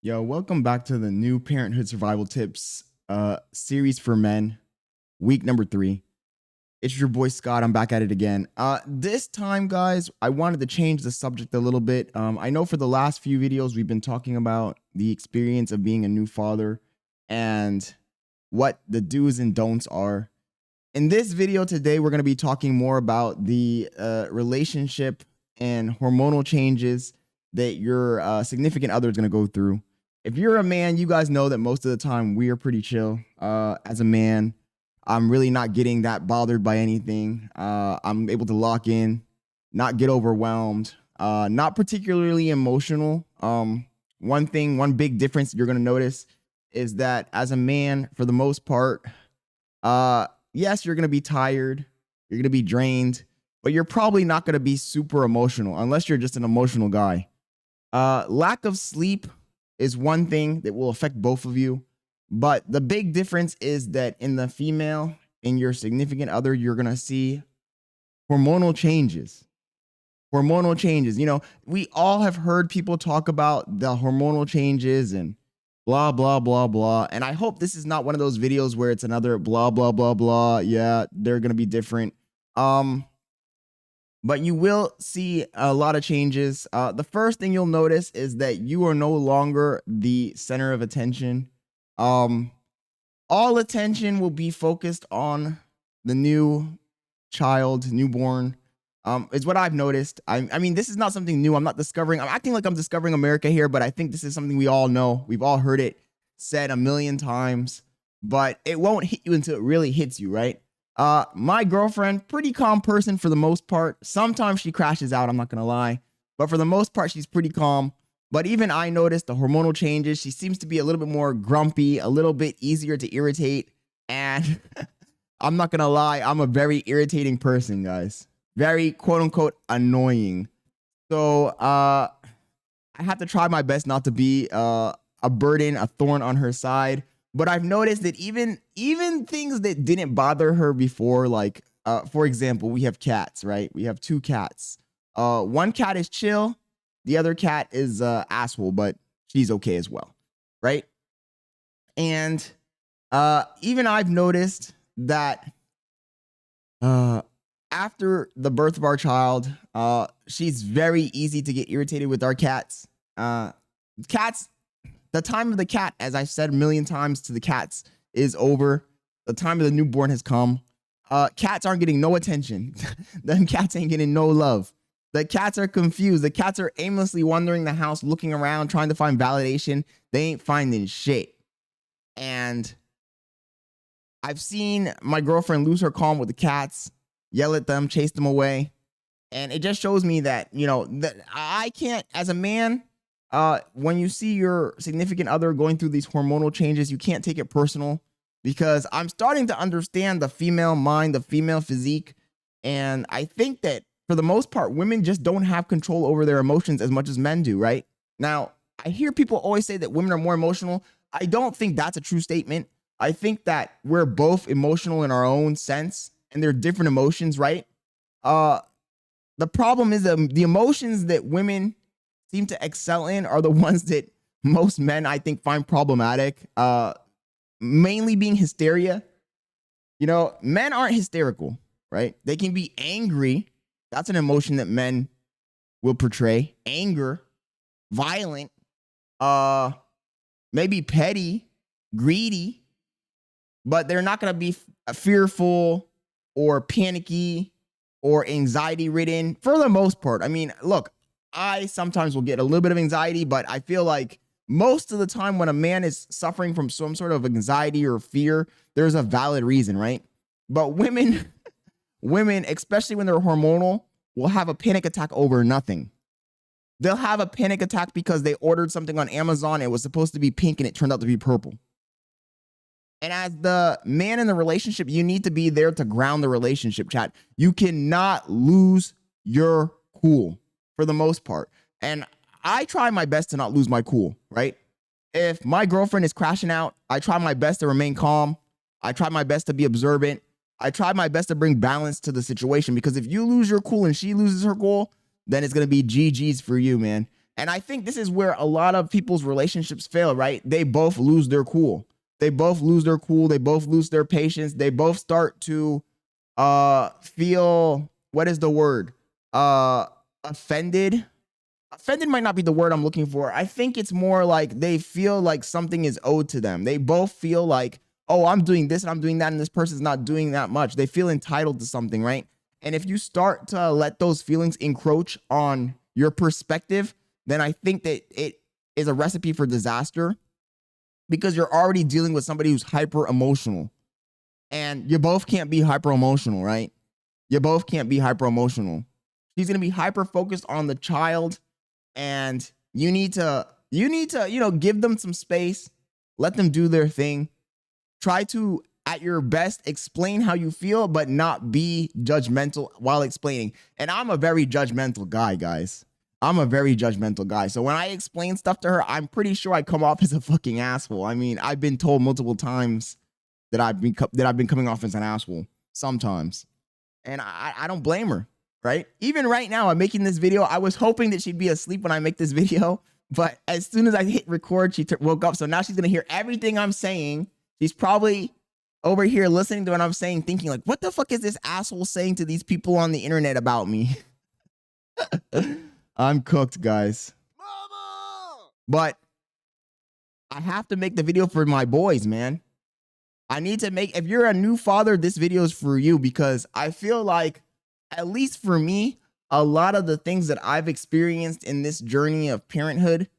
Yo, welcome back to the new Parenthood Survival Tips series for men, week number 3. It's your boy Scott. I'm back at it again. This time, guys, I wanted to change the subject a little bit. I know for the last few videos we've been talking about the experience of being a new father and what the do's and don'ts are. In this video today, we're going to be talking more about the relationship and hormonal changes that your significant other is going to go through. If you're a man, you guys know that most of the time we are pretty chill. As a man, I'm really not getting that bothered by anything. I'm able to lock in, not get overwhelmed, not particularly emotional. One big difference you're going to notice is that as a man, for the most part, yes, you're going to be tired, you're going to be drained, but you're probably not going to be super emotional unless you're just an emotional guy. Lack of sleep is one thing that will affect both of you. But the big difference is that in the female, in your significant other, you're going to see hormonal changes. Hormonal changes. You know, we all have heard people talk about the hormonal changes and blah, blah, blah, blah. And I hope this is not one of those videos where it's another blah, blah, blah, blah. Yeah, they're going to be different. But you will see a lot of changes. The first thing you'll notice is that you are no longer the center of attention. All attention will be focused on the new child, newborn, is what I've noticed. I mean, this is not something new. I'm acting like I'm discovering America here, but I think this is something we all know. We've all heard it said a million times, but it won't hit you until it really hits you, right? My girlfriend, pretty calm person for the most part. Sometimes she crashes out, I'm not gonna lie. But for the most part, she's pretty calm. But even I noticed the hormonal changes. She seems to be a little bit more grumpy, a little bit easier to irritate. And I'm not gonna lie, I'm a very irritating person, guys. Very quote unquote annoying. So I have to try my best not to be a burden, a thorn on her side. But I've noticed that even things that didn't bother her before, like, for example, we have cats, right? We have 2 cats. One cat is chill. The other cat is asshole, but she's okay as well, right? And even I've noticed that after the birth of our child, she's very easy to get irritated with our cats. Cats, the time of the cat, as I've said a million times to the cats, is over. The time of the newborn has come. Cats aren't getting no attention. Them cats ain't getting no love. The cats are confused. The cats are aimlessly wandering the house, looking around, trying to find validation. They ain't finding shit. And I've seen my girlfriend lose her calm with the cats, yell at them, chase them away. And it just shows me that, you know, that I can't, as a man, when you see your significant other going through these hormonal changes, you can't take it personal, because I'm starting to understand the female mind, the female physique. And I think that for the most part, women just don't have control over their emotions as much as men do, right? Now, I hear people always say that women are more emotional. I don't think that's a true statement. I think that we're both emotional in our own sense, and they're different emotions, right? The problem is the emotions that women seem to excel in are the ones that most men, I think, find problematic. Mainly being hysteria. You know, men aren't hysterical, right? They can be angry. That's an emotion that men will portray. Anger, violent, maybe petty, greedy, but they're not going to be fearful or panicky or anxiety ridden for the most part. I mean, look, I sometimes will get a little bit of anxiety, but I feel like most of the time when a man is suffering from some sort of anxiety or fear, there's a valid reason, right? But women, especially when they're hormonal, will have a panic attack over nothing. They'll have a panic attack because they ordered something on Amazon. It was supposed to be pink and it turned out to be purple. And as the man in the relationship, you need to be there to ground the relationship, chat. You cannot lose your cool for the most part. And I try my best to not lose my cool, right? If my girlfriend is crashing out, I try my best to remain calm. I try my best to be observant. I try my best to bring balance to the situation, because if you lose your cool and she loses her cool, then it's going to be GG's for you, man. And I think this is where a lot of people's relationships fail, right? They both lose their cool. They both lose their cool. They both lose their patience. They both start to feel, what is the word? Offended. Offended might not be the word I'm looking for. I think it's more like they feel like something is owed to them. They both feel like, oh, I'm doing this and I'm doing that, and this person's not doing that much. They feel entitled to something, right? And if you start to let those feelings encroach on your perspective, then I think that it is a recipe for disaster, because you're already dealing with somebody who's hyper emotional, and you both can't be hyper emotional, right? You both can't be hyper emotional. She's going to be hyper focused on the child, and you need to, give them some space, let them do their thing. Try to, at your best, explain how you feel, but not be judgmental while explaining. And I'm a very judgmental guy, guys. I'm a very judgmental guy. So when I explain stuff to her, I'm pretty sure I come off as a fucking asshole. I mean, I've been told multiple times that I've been coming off as an asshole sometimes. And I don't blame her, right? Even right now, I'm making this video. I was hoping that she'd be asleep when I make this video. But as soon as I hit record, she woke up. So now she's going to hear everything I'm saying. She's probably over here listening to what I'm saying, thinking like, what the fuck is this asshole saying to these people on the internet about me? I'm cooked, guys. Mama! But I have to make the video for my boys, man. I need to make, if you're a new father, this video is for you, because I feel like, at least for me, a lot of the things that I've experienced in this journey of parenthood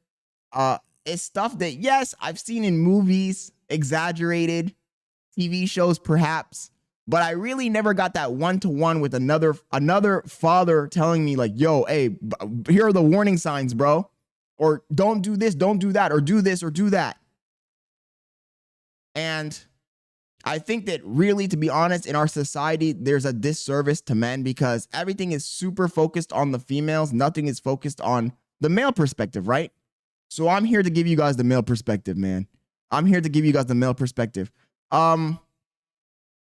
is stuff that, yes, I've seen in movies, exaggerated, TV shows perhaps, but I really never got that one-to-one with another father telling me like, yo, hey, here are the warning signs, bro. Or don't do this, don't do that, or do this or do that. And I think that really, to be honest, in our society, there's a disservice to men, because everything is super focused on the females. Nothing is focused on the male perspective, right? So I'm here to give you guys the male perspective, man. I'm here to give you guys the male perspective.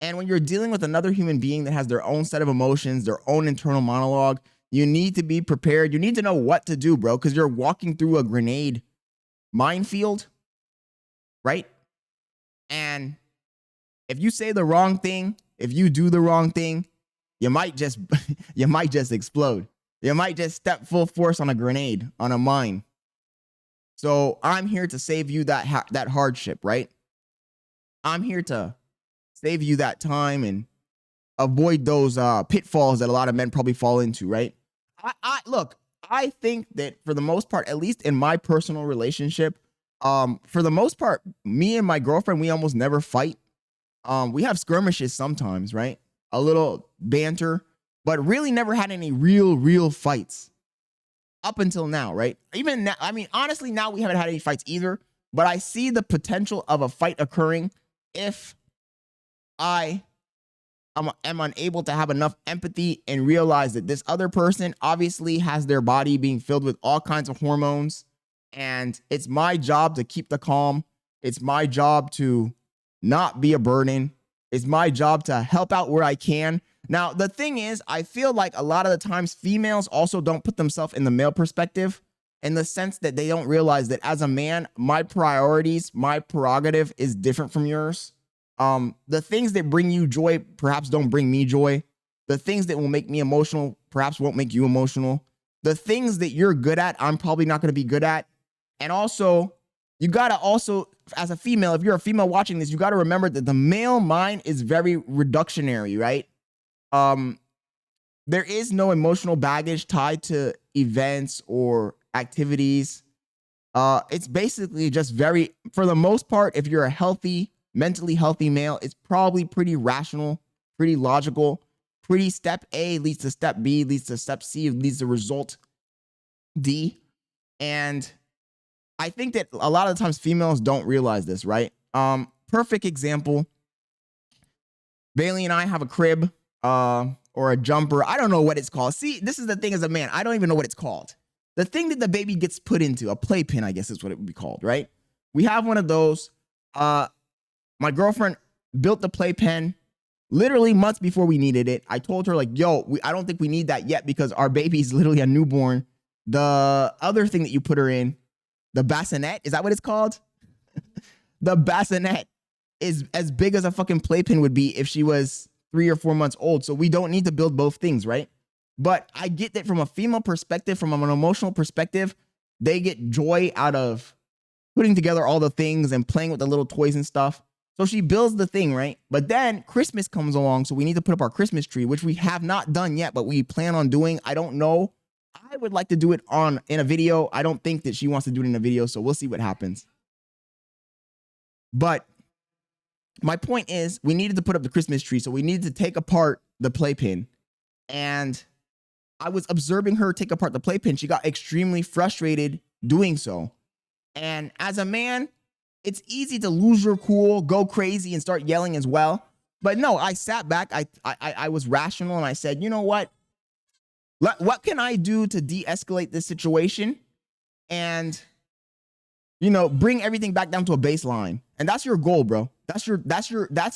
And when you're dealing with another human being that has their own set of emotions, their own internal monologue, you need to be prepared. You need to know what to do, bro, because you're walking through a grenade minefield, right? And if you say the wrong thing, if you do the wrong thing, you might just explode. You might just step full force on a grenade, on a mine. So I'm here to save you that hardship, right? I'm here to save you that time and avoid those pitfalls that a lot of men probably fall into, right? Look, I think that for the most part, at least in my personal relationship, for the most part, me and my girlfriend, we almost never fight. We have skirmishes sometimes, right? A little banter, but really never had any real fights up until now, right? Even now, I mean, honestly, now we haven't had any fights either, but I see the potential of a fight occurring if I am unable to have enough empathy and realize that this other person obviously has their body being filled with all kinds of hormones, and it's my job to keep the calm. It's my job to not be a burden. It's my job to help out where I can. Now, the thing is, I feel like a lot of the times females also don't put themselves in the male perspective, in the sense that they don't realize that as a man, my priorities, my prerogative is different from yours. The things that bring you joy perhaps don't bring me joy. The things that will make me emotional perhaps won't make you emotional. The things that you're good at, I'm probably not going to be good at. And also, you got to also, as a female, if you're a female watching this, you got to remember that the male mind is very reductionary, right? There is no emotional baggage tied to events or activities. It's basically just very, for the most part, if you're a healthy, mentally healthy male, it's probably pretty rational, pretty logical, pretty step A leads to step B, leads to step C, leads to result D. And I think that a lot of the times females don't realize this, right? Perfect example. Bailey and I have a crib, or a jumper. I don't know what it's called. See, this is the thing as a man. I don't even know what it's called. The thing that the baby gets put into, a playpen, I guess is what it would be called, right? We have one of those. My girlfriend built the playpen literally months before we needed it. I told her like, yo, I don't think we need that yet because our baby's literally a newborn the other thing that you put her in, the bassinet, is that what it's called? The bassinet is as big as a fucking playpen would be if she was 3 or 4 months old. So we don't need to build both things, right? But I get that from a female perspective, from an emotional perspective, they get joy out of putting together all the things and playing with the little toys and stuff. So she builds the thing, right? But then Christmas comes along, so we need to put up our Christmas tree, which we have not done yet, but we plan on doing. I don't know. I would like to do it in a video. I don't think that she wants to do it in a video, so we'll see what happens. But my point is, we needed to put up the Christmas tree, so we needed to take apart the playpen. And I was observing her take apart the playpen. She got extremely frustrated doing so. And as a man, it's easy to lose your cool, go crazy, and start yelling as well. But no, I sat back. I was rational, and I said, you know what? What can I do to de-escalate this situation? And, you know, bring everything back down to a baseline. And that's your goal, bro. That's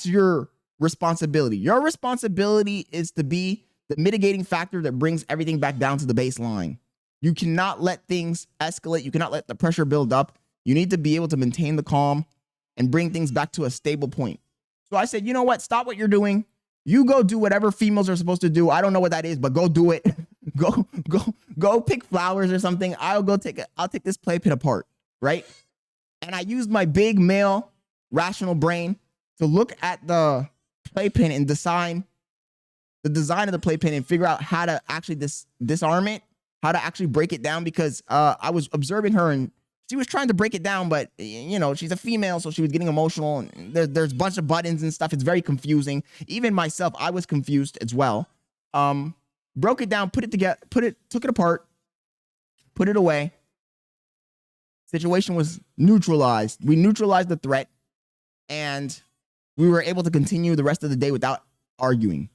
your responsibility. Your responsibility is to be the mitigating factor that brings everything back down to the baseline. You cannot let things escalate. You cannot let the pressure build up. You need to be able to maintain the calm and bring things back to a stable point. So I said, you know what? Stop what you're doing. You go do whatever females are supposed to do. I don't know what that is, but go do it. go pick flowers or something. I'll take this playpen apart, right? And I used my big male rational brain to look at the playpen and design the design of the playpen and figure out how to actually disarm it, how to actually break it down, because I was observing her and she was trying to break it down, but you know, she's a female, so she was getting emotional, and there's a bunch of buttons and stuff. It's very confusing. Even myself, I was confused as well. Broke it down, put it together, took it apart, put it away. Situation was neutralized. We neutralized the threat, and we were able to continue the rest of the day without arguing.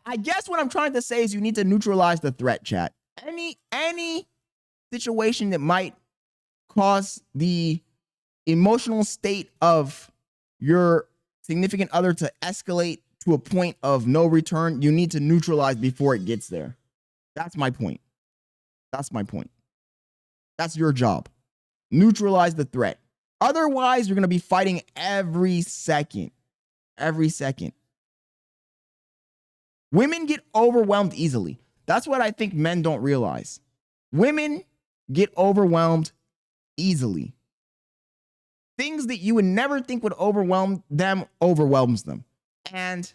I guess what I'm trying to say is you need to neutralize the threat, chat. Any situation that might cause the emotional state of your significant other to escalate to a point of no return, you need to neutralize before it gets there. That's my point. That's my point. That's your job. Neutralize the threat. Otherwise, you're going to be fighting every second. Every second. Women get overwhelmed easily. That's what I think men don't realize. Women get overwhelmed easily. Things that you would never think would overwhelm them overwhelms them. And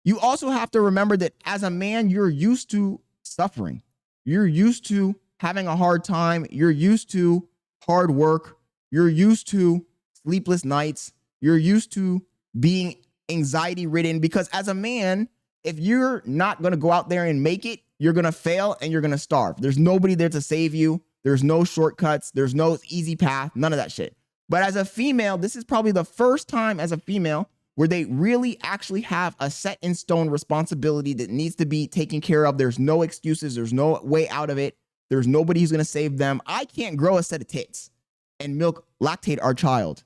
you also have to remember that as a man, you're used to suffering. You're used to having a hard time. You're used to hard work. You're used to sleepless nights. You're used to being anxiety ridden, because as a man, if you're not going to go out there and make it, you're going to fail and you're going to starve. There's nobody there to save you. There's no shortcuts. There's no easy path. None of that shit. But as a female, this is probably the first time as a female where they really actually have a set in stone responsibility that needs to be taken care of. There's no excuses. There's no way out of it. There's nobody who's going to save them. I can't grow a set of tits and lactate our child.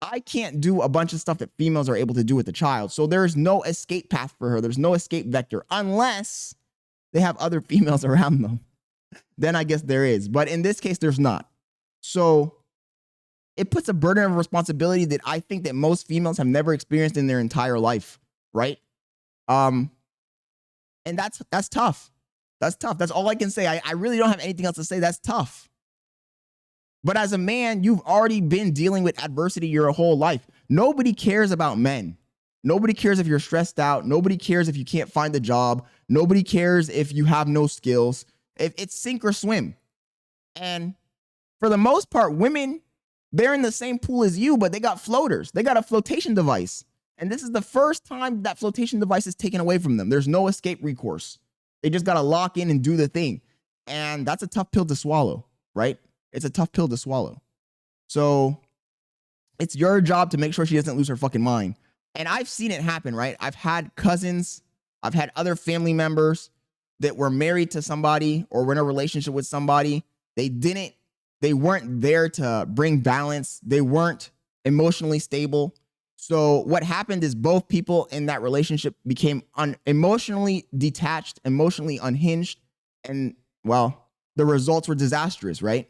I can't do a bunch of stuff that females are able to do with the child. So there's no escape path for her. There's no escape vector unless they have other females around them. Then I guess there is. But in this case, there's not. So it puts a burden of responsibility that I think that most females have never experienced in their entire life, right? And that's tough. That's tough. That's all I can say. I really don't have anything else to say. That's tough. But as a man, you've already been dealing with adversity your whole life. Nobody cares about men. Nobody cares if you're stressed out. Nobody cares if you can't find a job. Nobody cares if you have no skills. If it's sink or swim. And for the most part, women, they're in the same pool as you, but they got floaters. They got a flotation device. And this is the first time that flotation device is taken away from them. There's no escape recourse. They just got to lock in and do the thing. And that's a tough pill to swallow, right? It's a tough pill to swallow. So it's your job to make sure she doesn't lose her fucking mind. And I've seen it happen, right? I've had cousins, I've had other family members that were married to somebody or were in a relationship with somebody. They weren't there to bring balance. They weren't emotionally stable. So what happened is both people in that relationship became emotionally detached, emotionally unhinged, And well, the results were disastrous, right?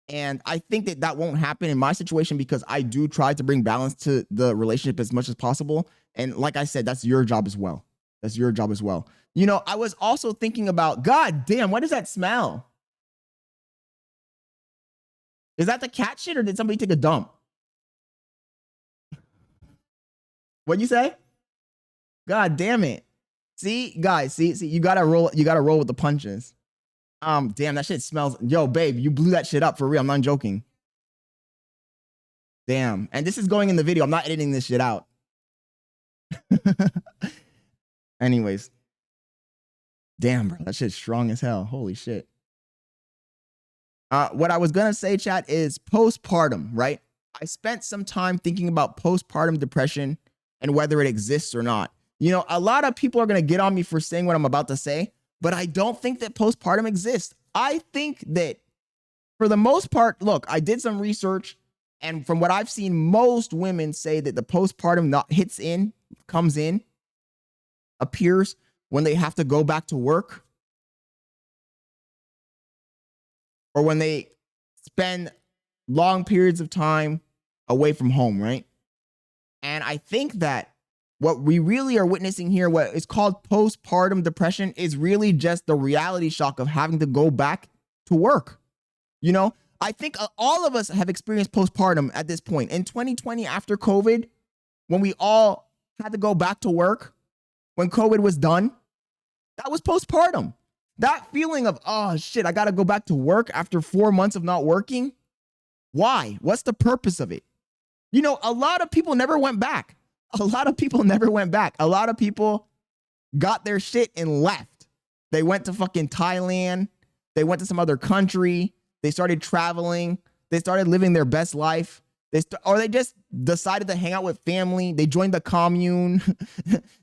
And I think that that won't happen in my situation because I do try to bring balance to the relationship as much as possible. And like I said, that's your job as well. That's your job as well. You know, I was also thinking about, God damn, what does that smell? Is that the cat shit or did somebody take a dump? What'd you say? God damn it. See, guys, see, you gotta roll with the punches. Damn, that shit smells. Yo, babe, you blew that shit up for real. I'm not joking. Damn. And this is going in the video. I'm not editing this shit out. Anyways. Damn, bro. That shit's strong as hell. Holy shit. What I was gonna say, chat, is postpartum, right? I spent some time thinking about postpartum depression and whether it exists or not. You know, a lot of people are gonna get on me for saying what I'm about to say, but I don't think that postpartum exists. I think that for the most part, look, I did some research, and from what I've seen, most women say that the postpartum comes in, appears when they have to go back to work or when they spend long periods of time away from home, right? And I think that what we really are witnessing here, what is called postpartum depression, is really just the reality shock of having to go back to work. You know, I think all of us have experienced postpartum at this point. In 2020, after COVID, when we all had to go back to work, when COVID was done, that was postpartum. That feeling of, oh shit, I got to go back to work after 4 months of not working. Why? What's the purpose of it? You know, a lot of people never went back. A lot of people never went back. A lot of people got their shit and left. They went to fucking Thailand. They went to some other country. They started traveling. They started living their best life. Or they just decided to hang out with family. They joined the commune.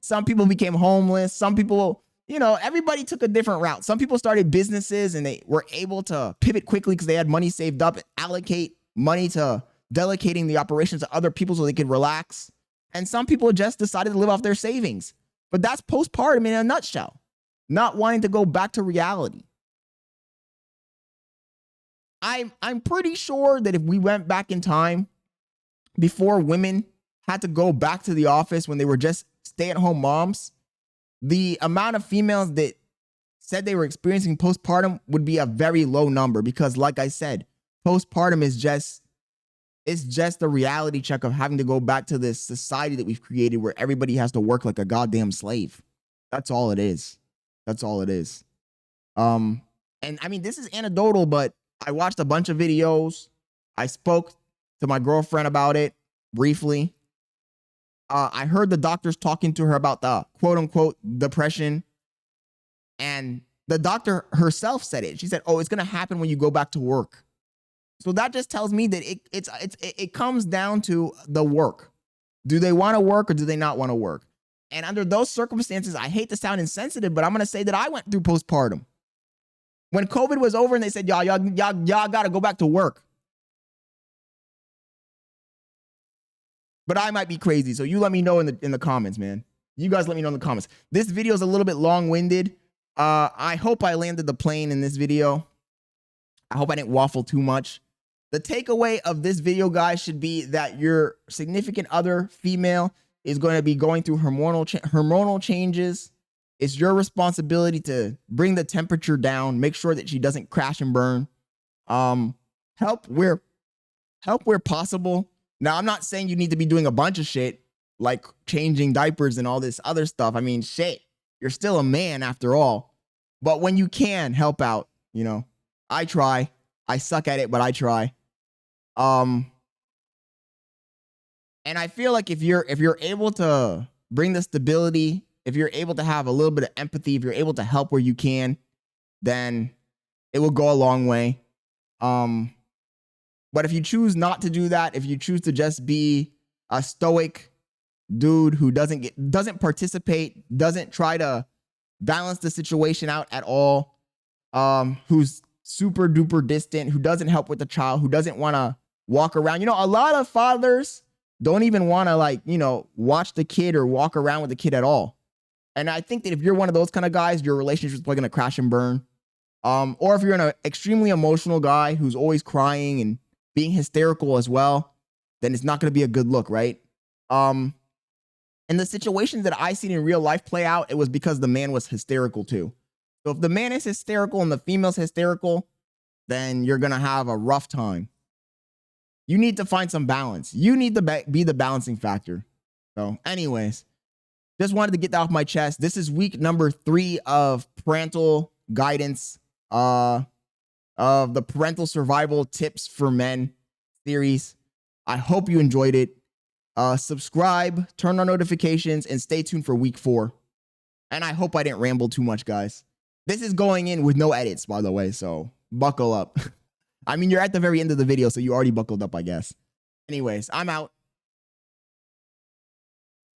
Some people became homeless. Some people, you know, everybody took a different route. Some people started businesses and they were able to pivot quickly because they had money saved up and allocate money to delegating the operations to other people so they could relax. And some people just decided to live off their savings. But that's postpartum in a nutshell. Not wanting to go back to reality. I'm pretty sure that if we went back in time, before women had to go back to the office when they were just stay-at-home moms, the amount of females that said they were experiencing postpartum would be a very low number because, like I said, postpartum is just the reality check of having to go back to this society that we've created where everybody has to work like a goddamn slave. That's all it is. That's all it is. And I mean, this is anecdotal, but I watched a bunch of videos. I spoke to my girlfriend about it briefly. I heard the doctors talking to her about the quote unquote depression. And the doctor herself said it. She said, oh, it's going to happen when you go back to work. So that just tells me that it comes down to the work. Do they want to work or do they not want to work? And under those circumstances, I hate to sound insensitive, but I'm going to say that I went through postpartum. When COVID was over and they said, y'all got to go back to work. But I might be crazy, so you let me know in the comments, man. You guys let me know in the comments. This video is a little bit long-winded. I hope I landed the plane in this video. I hope I didn't waffle too much. The takeaway of this video, guys, should be that your significant other, female, is going to be going through hormonal changes. It's your responsibility to bring the temperature down, make sure that she doesn't crash and burn. Help where possible. Now, I'm not saying you need to be doing a bunch of shit like changing diapers and all this other stuff. I mean, shit, you're still a man after all. But when you can, help out, you know. I try. I suck at it, but I try. And I feel like if you're able to bring the stability, if you're able to have a little bit of empathy, if you're able to help where you can, then it will go a long way. But if you choose not to do that, if you choose to just be a stoic dude who doesn't participate, doesn't try to balance the situation out at all, who's super duper distant, who doesn't help with the child, who doesn't want to walk around. You know, a lot of fathers don't even want to, like, you know, watch the kid or walk around with the kid at all. And I think that if you're one of those kind of guys, your relationship is probably going to crash and burn. Or if you're an extremely emotional guy who's always crying and being hysterical as well, then it's not going to be a good look, right? And the situations that I seen in real life play out, it was because the man was hysterical too. So if the man is hysterical and the female's hysterical, then you're going to have a rough time. You need to find some balance. You need to be the balancing factor. So anyways, just wanted to get that off my chest. This is week number 3 of parental guidance, of the parental survival tips for men series. I hope you enjoyed it. Subscribe, turn on notifications, and stay tuned for week 4. And I hope I didn't ramble too much, guys. This is going in with no edits, by the way, so buckle up. I mean, you're at the very end of the video, so you already buckled up, I guess. Anyways, I'm out.